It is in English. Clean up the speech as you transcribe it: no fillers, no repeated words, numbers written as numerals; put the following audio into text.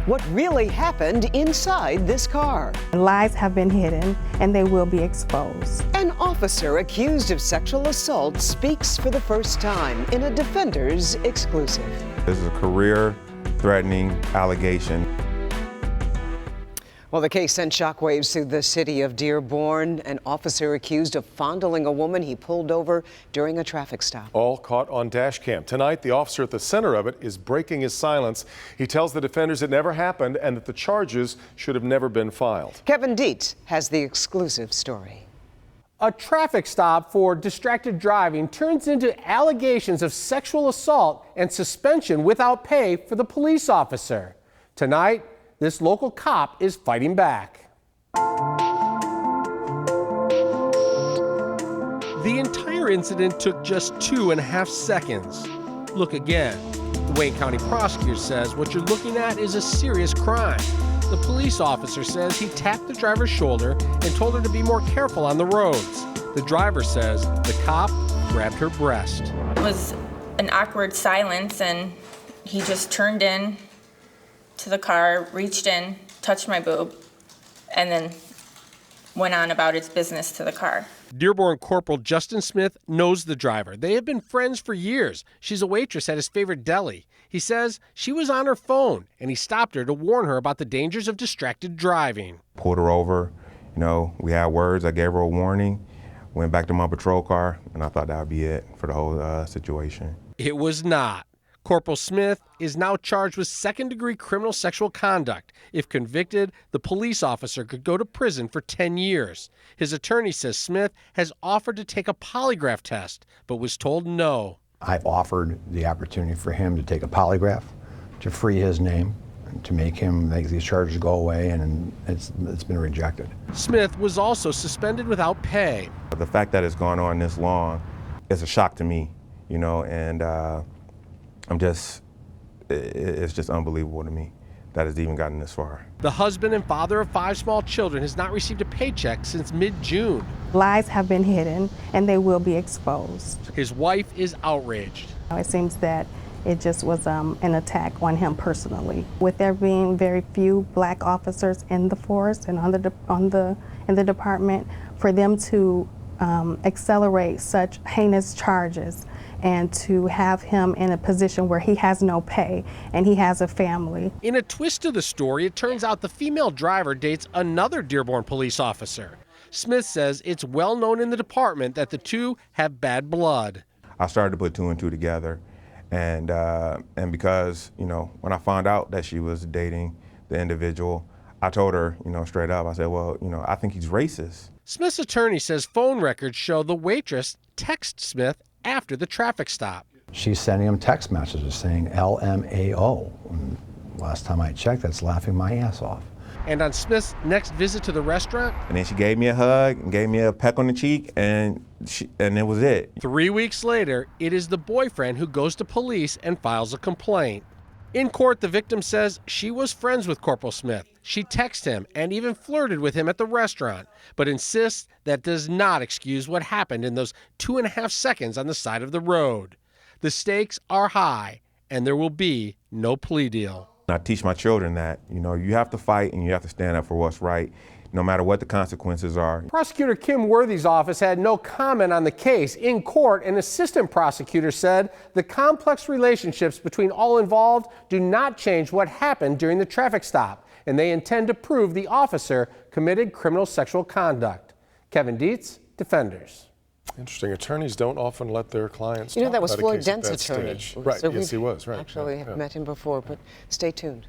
What really happened inside this car? Lies have been hidden and they will be exposed. An officer accused of sexual assault speaks for the first time in a Defender's exclusive. This is a career-threatening allegation. Well, the case sent shockwaves through the city of Dearborn. An officer accused of fondling a woman he pulled over during a traffic stop. All caught on dash cam. Tonight, the officer at the center of it is breaking his silence. He tells the defenders it never happened and that the charges should have never been filed. Kevin Dietz has the exclusive story. A traffic stop for distracted driving turns into allegations of sexual assault and suspension without pay for the police officer. Tonight, this local cop is fighting back. The entire incident took just 2.5 seconds. Look again. The Wayne County prosecutor says what you're looking at is a serious crime. The police officer says he tapped the driver's shoulder and told her to be more careful on the roads. The driver says the cop grabbed her breast. It was an awkward silence, and he just turned in to the car, reached in, touched my boob, and then went on about his business to the car. Dearborn Corporal Justin Smith knows the driver. They have been friends for years. She's a waitress at his favorite deli. He says she was on her phone, and he stopped her to warn her about the dangers of distracted driving. Pulled her over, we had words, I gave her a warning, went back to my patrol car, and I thought that would be it for the whole situation. It was not. Corporal Smith is now charged with second-degree criminal sexual conduct. If convicted, the police officer could go to prison for 10 years. His attorney says Smith has offered to take a polygraph test, but was told no. I've offered the opportunity for him to take a polygraph, to free his name, to make these charges go away, and it's been rejected. Smith was also suspended without pay. The fact that it's gone on this long is a shock to me, and it's just unbelievable to me that it's even gotten this far. The husband and father of 5 small children has not received a paycheck since mid-June. Lies have been hidden and they will be exposed. His wife is outraged. It seems that it just was an attack on him personally. With there being very few black officers in the force and in the department, for them to accelerate such heinous charges and to have him in a position where he has no pay and he has a family. In a twist to the story, it turns out the female driver dates another Dearborn police officer. Smith says it's well known in the department that the two have bad blood. I started to put 2 and 2 together, and because, when I found out that she was dating the individual, I told her, straight up, I said, well, I think he's racist. Smith's attorney says phone records show the waitress texted Smith after the traffic stop. She's sending him text messages saying LMAO. And last time I checked, that's laughing my ass off. And on Smith's next visit to the restaurant, And then she gave me a hug and gave me a peck on the cheek, and it was it. 3 weeks later, it is the boyfriend who goes to police and files a complaint. In court, the victim says she was friends with Corporal Smith. She texted him and even flirted with him at the restaurant, but insists that does not excuse what happened in those 2.5 seconds on the side of the road. The stakes are high, and there will be no plea deal. I teach my children that, you have to fight and you have to stand up for what's right, no matter what the consequences are. Prosecutor Kim Worthy's office had no comment on the case. In court, an assistant prosecutor said the complex relationships between all involved do not change what happened during the traffic stop, and they intend to prove the officer committed criminal sexual conduct. Kevin Dietz, Defenders. Interesting. Attorneys don't often let their clients That was talk about Floyd a case at Dent's that attorney. stage. Right. So yes, he was. Right. Actually, Yeah. have met him before, but stay tuned.